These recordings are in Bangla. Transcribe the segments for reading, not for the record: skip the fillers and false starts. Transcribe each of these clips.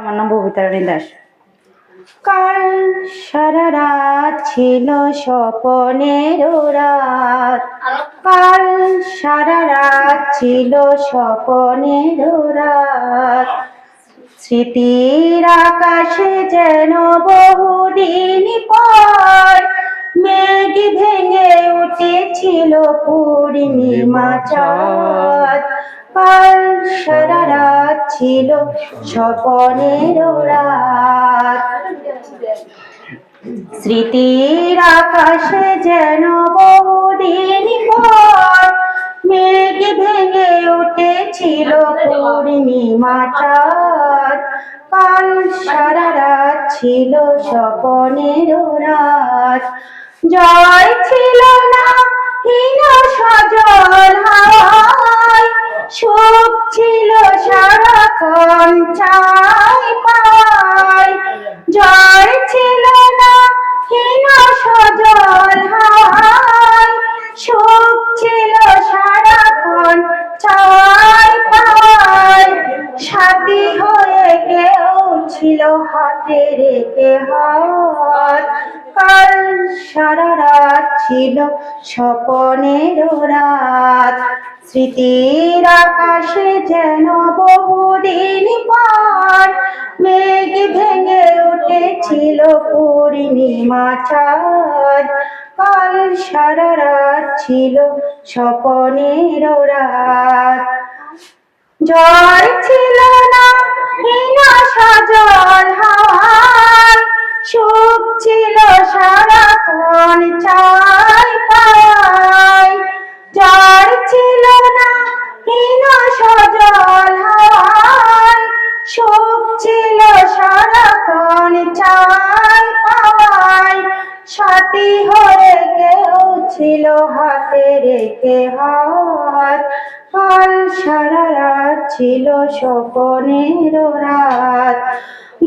আমার নাম ববিতা রানী দাস। কাল সারা রাত ছিল স্বপনের রাত, কাল সারা রাত ছিল স্বপনের রাত। স্মৃতির আকাশে যেন বহুদিন পর মেঘ ভেঙে উঠেছিল পূর্ণিমা চাঁদ। কাল সারা রাত ছিল স্বপনের রাত। স্মৃতির আকাশে যেন বহুদিন পর মেঘ ভেঙে উঠেছিল পূর্ণিমা চাঁদ। কাল সারা রাত ছিল স্বপনের রাত। জয় ছিল না হীন সজল হাওয়ায়, সুখ ছিল সারাক্ষণ চাই পাই। জয় ছিল না হীন সজল হাওয়ায়, সুখ ছিল সারাক্ষণ চাই পাই। সাথী হয়ে কেউ ছিল হাতে রেখে হাত। কাল সারা রাত ছিল স্বপনের রাত। স্মৃতির আকাশে যেন বহুদিন পর মেঘ ভেঙে উঠেছিল পূর্ণিমা চাঁদ। কাল সারা রাত ছিল স্বপনের রাত। জয় ছিল না হীন সজল হাওয়ায়, সুখ ছিল সারাক্ষণ চাই পাই। জয় ছিল না হীন সজল হাওয়ায়, সুখ ছিল সারাক্ষণ চাই পাই। সাথী হয়ে কেউ ছিল হাতে রেখে হাত। কাল সারা রাত ছিল স্বপনের রাত।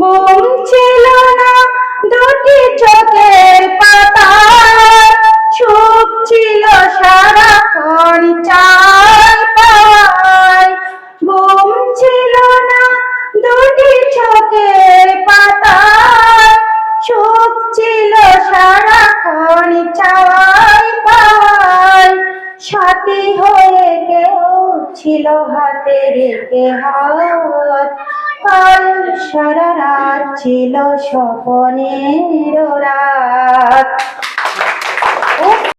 ঘুম ছিল না দুটি চোখের পাতায়, সুখ ছিল সারাক্ষণ চাই পাই। ঘুম ছিল না দুটি চোখের পাতায়, সুখ ছিল সারাক্ষণ চাই পাই। সাথী হয়ে কেউ ছিল হাতে রেখে হাত। কাল সারা রাত ছিল স্বপনের রাত।